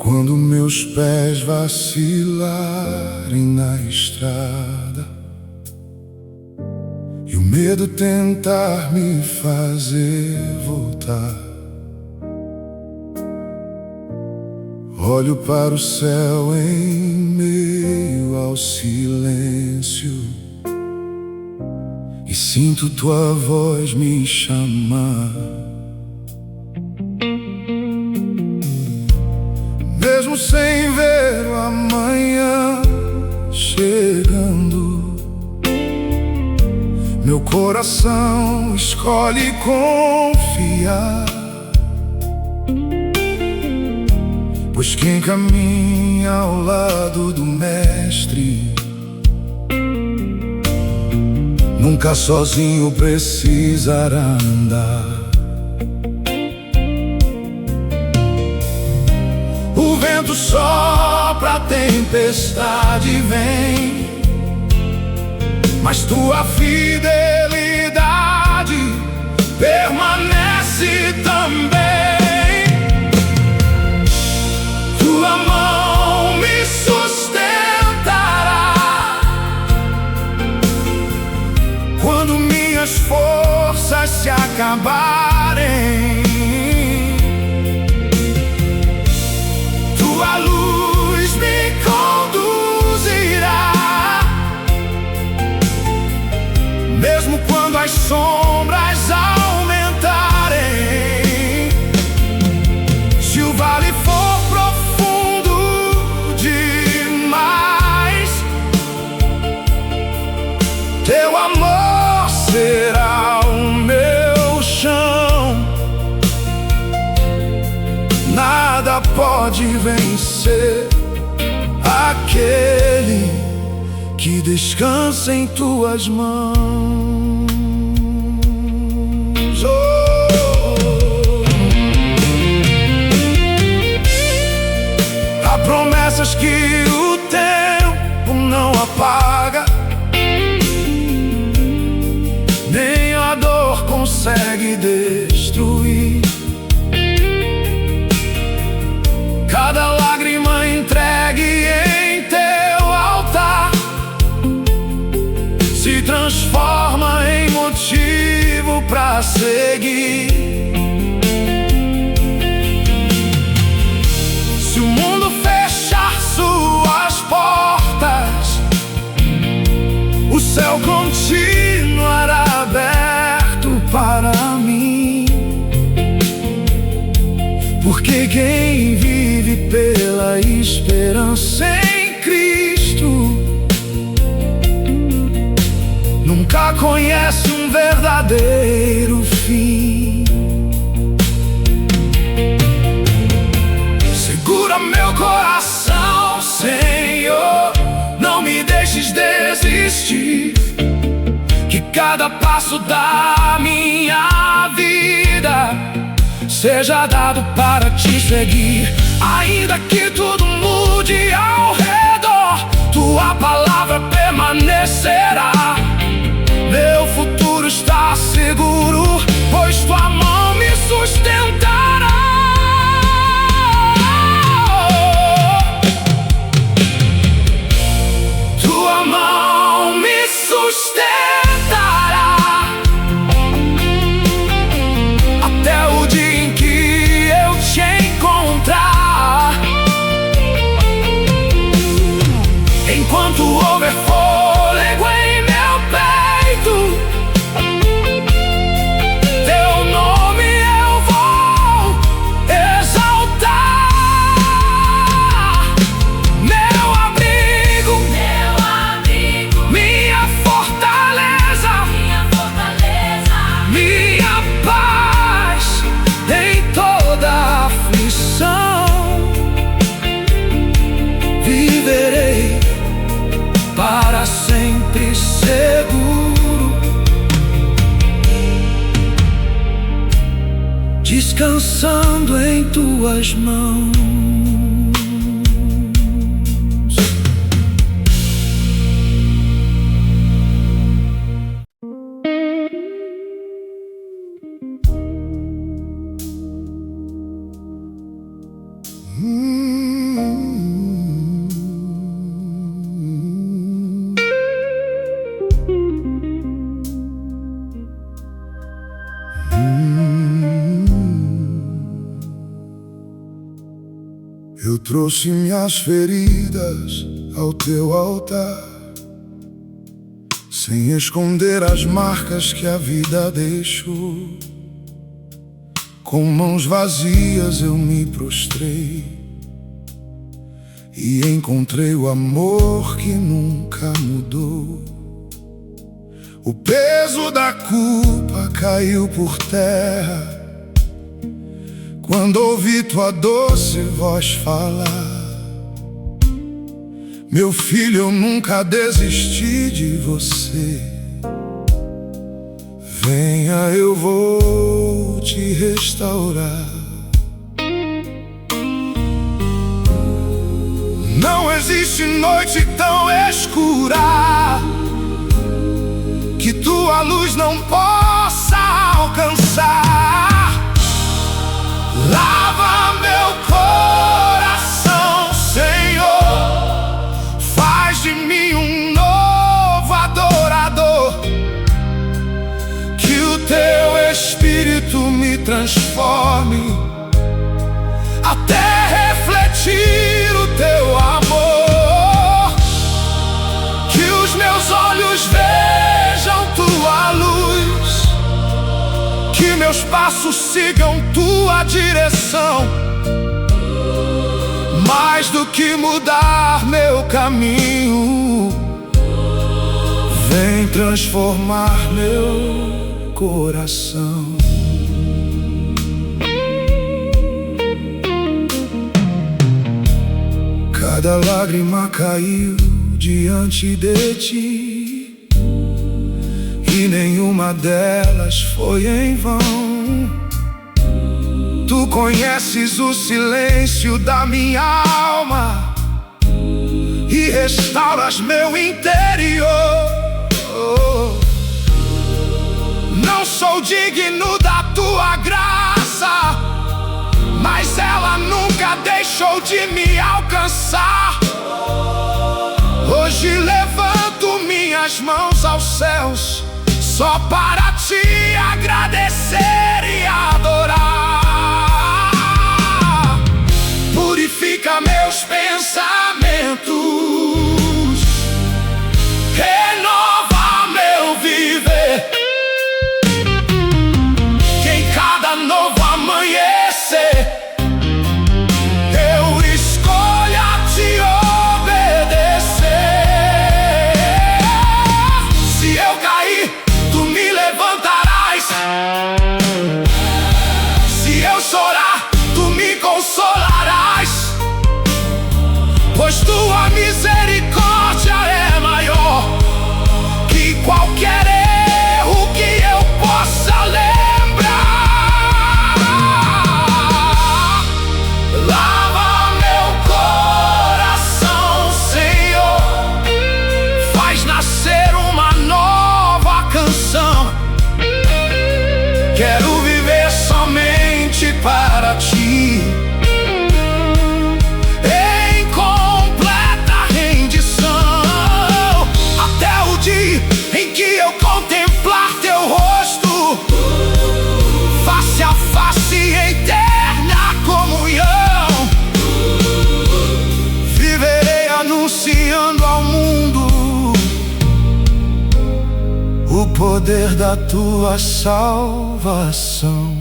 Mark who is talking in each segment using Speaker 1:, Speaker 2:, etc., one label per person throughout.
Speaker 1: Quando meus pés vacilarem na estrada e o medo tentar me fazer voltar, olho para o céu em meio ao silêncio e sinto tua voz me chamar. Mesmo sem ver o amanhã chegando, meu coração escolhe confiar, pois quem caminha ao lado do Mestre nunca sozinho precisará andar. O vento sopra, a tempestade vem, mas tua fidelidade permanece também. Tua mão me sustentará quando minhas forças se acabarem. Tua luz me conduzirá, mesmo quando as sombras aumentarem. Se o vale for profundo demais, teu amor será o meu chão. Nada pode vencer aquele que descansa em tuas mãos. Há promessas que o tempo não apaga, nem a dor consegue destruir. Cada lágrima entregue em teu altar se transforma em motivo pra seguir. Se o mundo fechar suas portas, o céu continuará aberto para mim, porque quem vive pela esperança em Cristo nunca conhece um verdadeiro fim. Segura meu coração, Senhor, não me deixes desistir, que cada passo da minha vida seja dado para te seguir. Ainda que tudo mude ao redor, tua palavra permanecerá. Meu futuro está seguro, pois tua mão me sustentará. Tua mão me sustentará até o dia em que eu te encontrar. Enquanto houver fôlego em meu peito, descansando em tuas mãos.
Speaker 2: Eu trouxe minhas feridas ao teu altar, sem esconder as marcas que a vida deixou. Com mãos vazias eu me prostrei e encontrei o amor que nunca mudou. O peso da culpa caiu por terra quando ouvi tua doce voz falar: meu filho, eu nunca desisti de você. Venha, eu vou te restaurar. Não existe noite tão escura que tua luz não possa alcançar. Lava meu coração, Senhor, faz de mim um novo adorador. Que o teu Espírito me transforme até refletir o teu amor. Que os meus olhos vejam tua luz, que meus passos sigam tua direção. Mais do que mudar meu caminho, vem transformar meu coração. Cada lágrima caiu diante de ti, e nenhuma delas foi em vão. Tu conheces o silêncio da minha alma e restauras meu interior. Não sou digno da tua graça, mas ela nunca deixou de me alcançar. Hoje levanto minhas mãos aos céus, só para te agradecer e adorar. Purifica meus pensamentos, renova meu viver. Que em cada novo amanhecer eu escolha te obedecer. Se eu cair, tu me levantarás. Se eu chorar, tu me consolarás. Pois tua misericórdia é maior que qualquer erro que eu possa lembrar. Lava meu coração, Senhor, faz nascer uma nova canção. Quero viver somente para ti, em completa rendição, até o dia em que eu contemplar teu rosto, face a face, eterna comunhão. Viverei anunciando ao mundo o poder da tua salvação.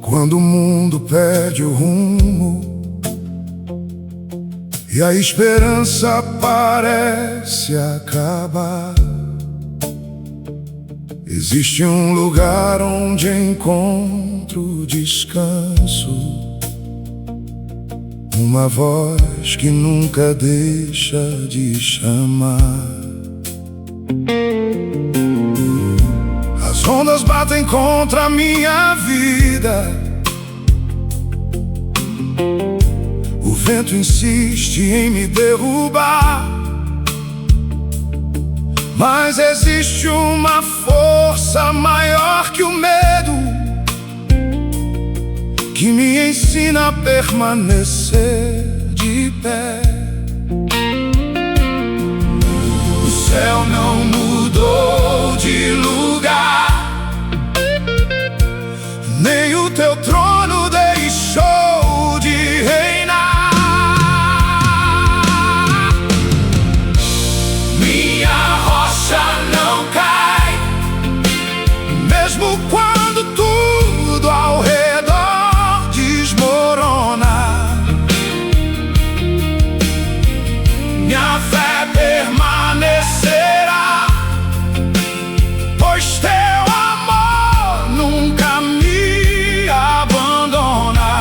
Speaker 2: Quando o mundo perde o rumo e a esperança parece acabar, existe um lugar onde encontro descanso, uma voz que nunca deixa de chamar. As ondas batem contra a minha vida, o vento insiste em me derrubar, mas existe uma força maior que o medo, que me ensina a permanecer de pé. O céu não mudou de lugar, nem o teu trono deixou de reinar. Minha rocha não cai, mesmo quando tudo ao redor desmorona. Minha fé permanecerá, pois teu amor nunca me abandona.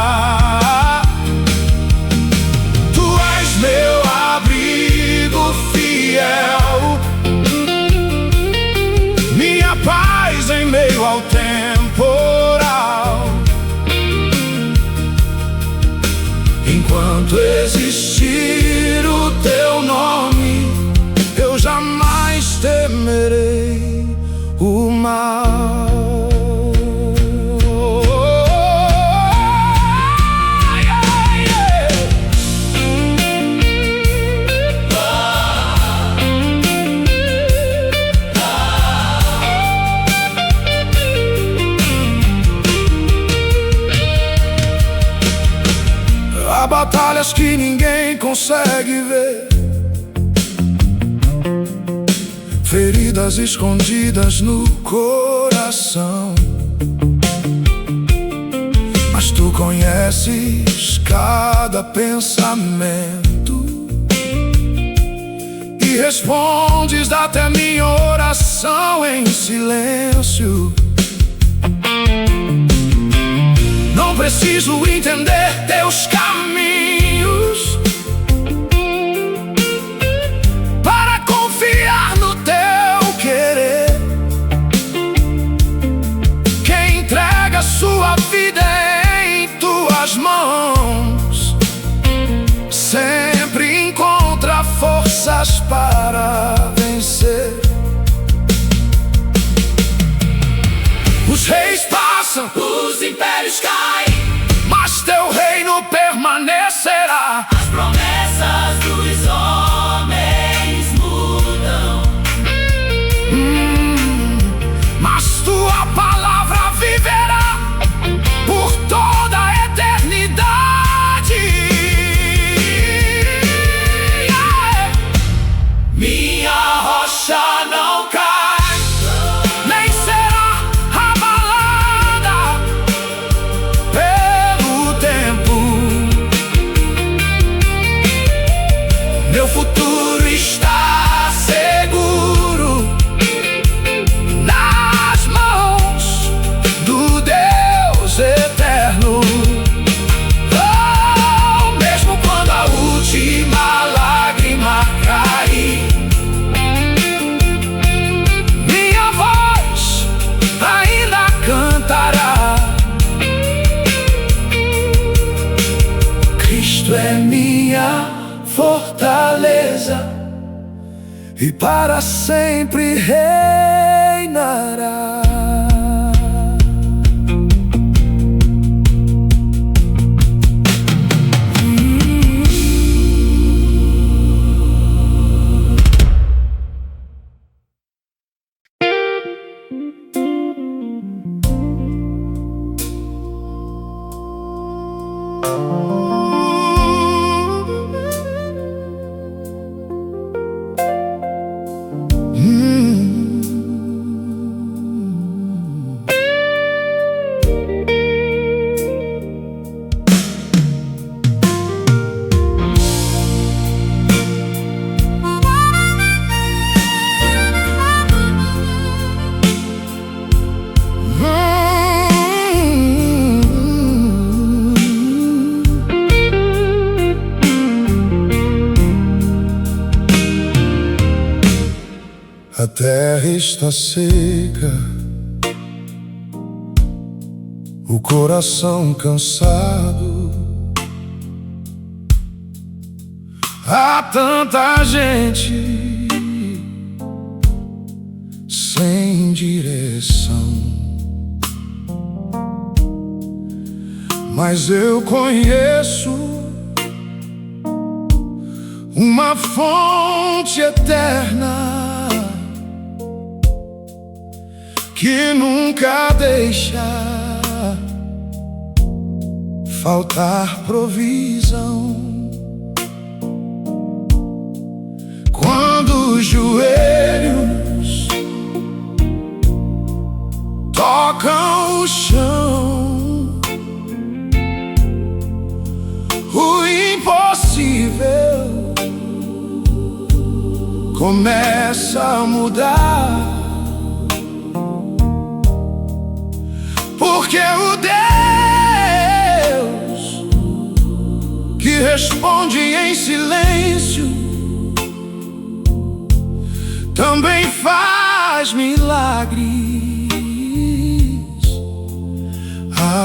Speaker 2: Tu és meu abrigo fiel, minha paz em meio ao temporal. Enquanto existir o teu nome, eu jamais temerei o mal. Há batalhas que ninguém consegue ver, feridas escondidas no coração, mas tu conheces cada pensamento e respondes até minha oração em silêncio. Não preciso entender teus caminhos para confiar no teu querer. Quem entrega sua vida em tuas mãos sempre encontra forças para vencer. Os reis passam, os impérios caem, mas teu reino permanecerá.
Speaker 3: As promessas dos homens mudam,
Speaker 2: Mas tua palavra viverá por toda a eternidade.
Speaker 3: minha rocha não cai,
Speaker 2: Nem será abalada pelo tempo. Meu futuro está seguro nas mãos do Deus eterno. Oh, mesmo quando a última lágrima cair, minha voz ainda cantará. Cristo é minha fortaleza e para sempre reinará. terra está seca, o coração cansado. Há tanta gente sem direção, mas eu conheço uma fonte eterna que nunca deixa faltar provisão. Quando os joelhos tocam o chão, o impossível começa a mudar, porque o Deus que responde em silêncio também faz milagres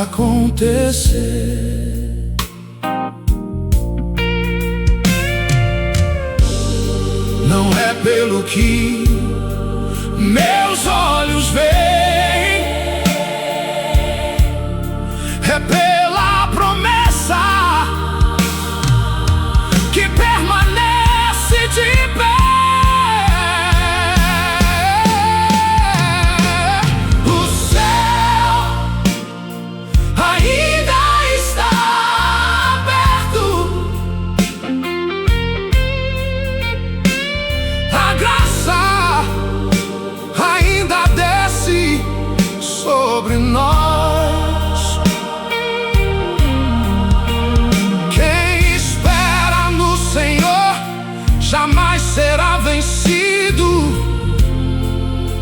Speaker 2: acontecer. Não é pelo que meus olhos veem, é pela promessa que permanece de pé. Sobre nós, quem espera no Senhor jamais será vencido,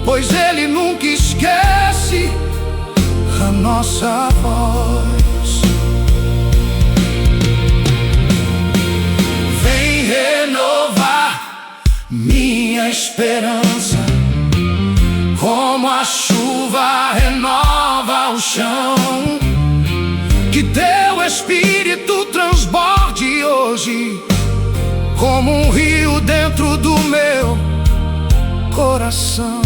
Speaker 2: pois Ele nunca esquece a nossa voz. Vem renovar minha esperança, como a chuva renova o chão. Que teu Espírito transborde hoje como um rio dentro do meu coração.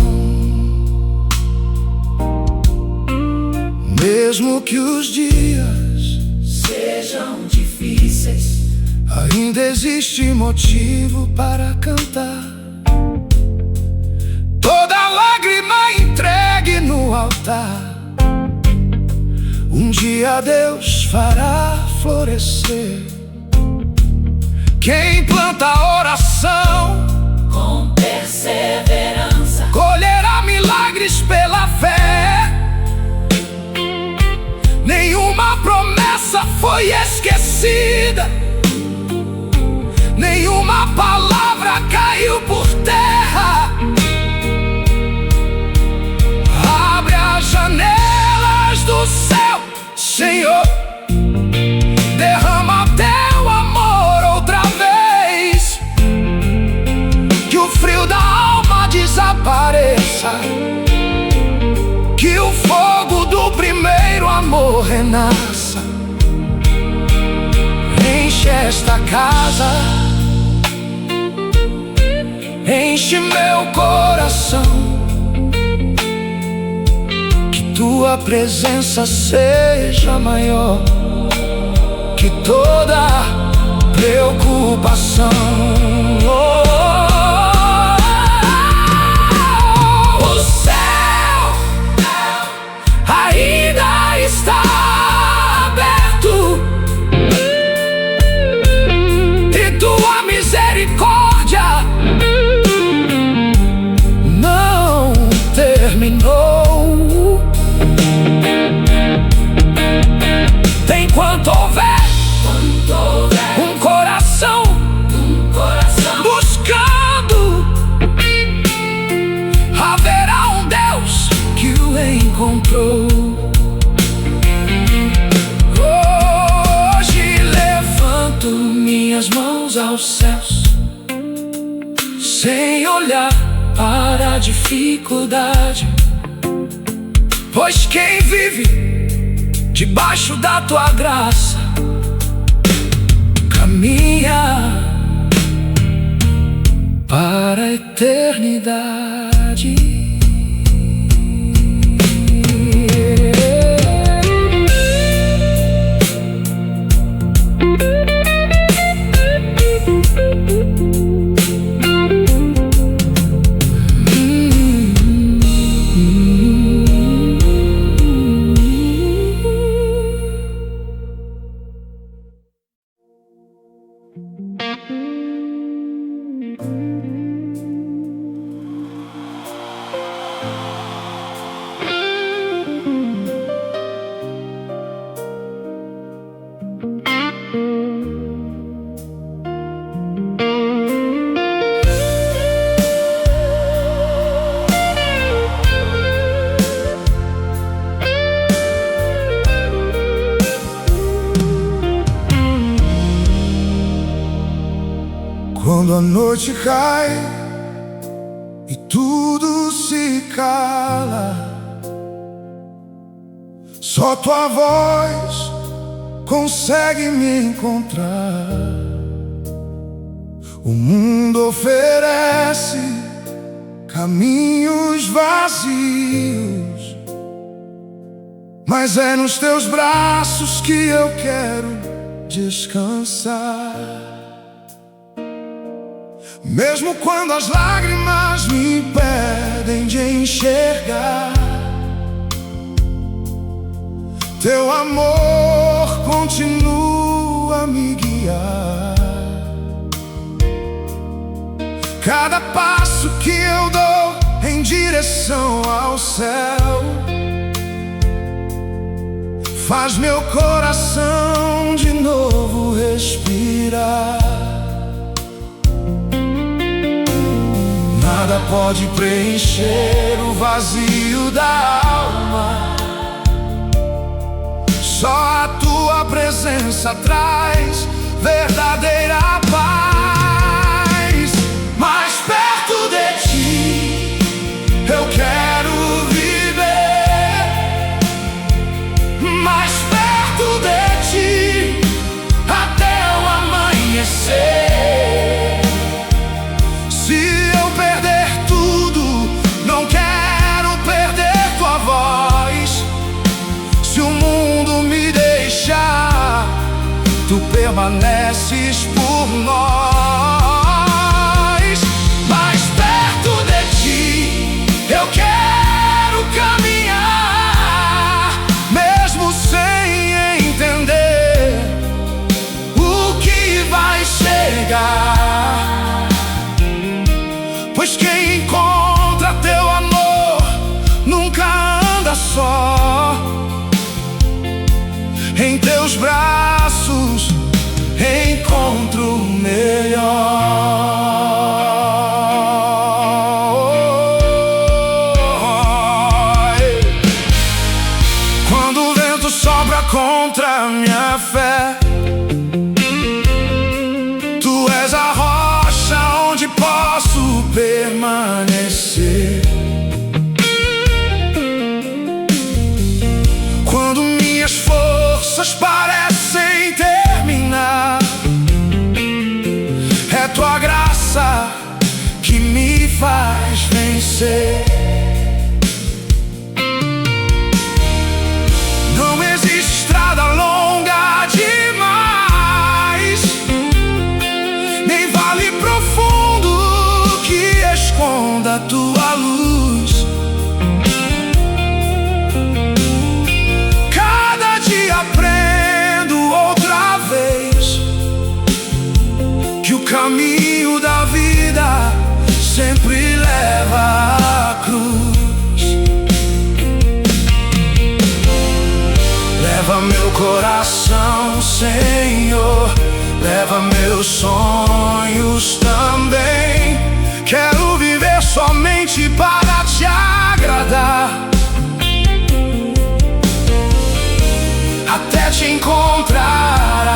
Speaker 2: Mesmo que os dias
Speaker 3: sejam difíceis,
Speaker 2: ainda existe motivo para cantar. Toda lágrima entregue no altar, um dia Deus fará florescer. Quem planta oração
Speaker 3: com perseverança
Speaker 2: colherá milagres pela fé. Nenhuma promessa foi esquecida, nenhuma palavra caiu por terra. Abre as janelas do céu, Senhor, derrama teu amor outra vez. Que o frio da alma desapareça, que o fogo do primeiro amor renasça. Enche esta casa, enche meu coração. Tua presença seja maior que toda preocupação. O céu ainda está aberto e tua misericórdia não terminou. Enquanto houver um coração buscando, haverá um Deus que o encontrou. Hoje levanto minhas mãos aos céus, sem olhar
Speaker 1: para a dificuldade, pois quem vive debaixo da tua graça caminha para a eternidade.
Speaker 2: Quando a noite cai e tudo se cala, só tua voz consegue me encontrar. O mundo oferece caminhos vazios, mas é nos teus braços que eu quero descansar. Mesmo quando as lágrimas me impedem de enxergar, teu amor continua a me guiar. Cada passo que eu dou em direção ao céu faz meu coração de novo respirar. Nada pode preencher o vazio da alma, só a tua presença traz verdadeira paz. Mais perto de ti eu quero viver, mais perto de ti até o amanhecer. Tu permaneces por nós. Mais perto de ti eu quero caminhar, mesmo sem entender o que vai chegar. Pois quem encontra teu amor nunca anda só. Em teus braços encontro o melhor. Quando o vento sopra contra a minha fé, tu és a rocha onde posso permanecer. Quando minhas forças parecem terminar, é tua graça que me faz vencer. Não existe estrada longa demais, nem vale profundo que esconda a tua luz. Cada dia aprendo outra vez que o caminho da vida sempre leva à cruz. Leva meu coração, Senhor, leva meus sonhos também. Quero viver somente para te agradar, até te encontrar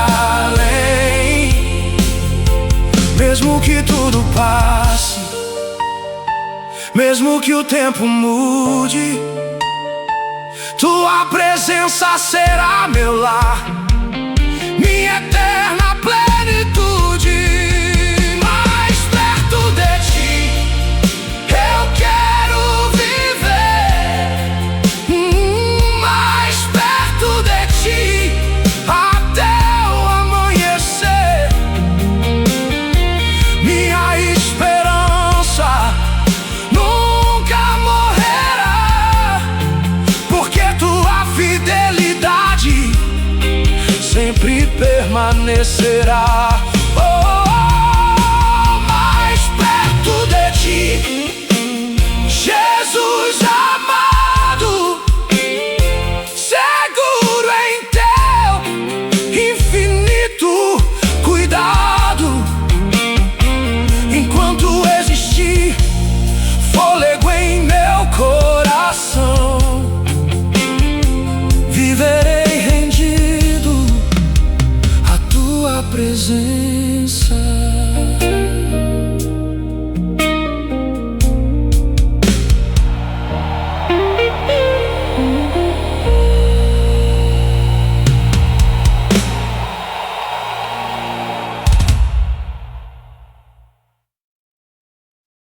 Speaker 2: além. Mesmo que tudo passe
Speaker 1: Mesmo que o tempo mude, tua presença será meu lar, minha eterna plenitude. Mais perto de ti eu quero viver, mais perto de ti até o amanhecer. Minha esperança nunca morrerá, porque tua fidelidade sempre permanecerá. Oh, mais perto de ti, Jesus amado, seguro em teu infinito cuidado. Enquanto existir fôlego em meu coração, viverei rendido à tua presença.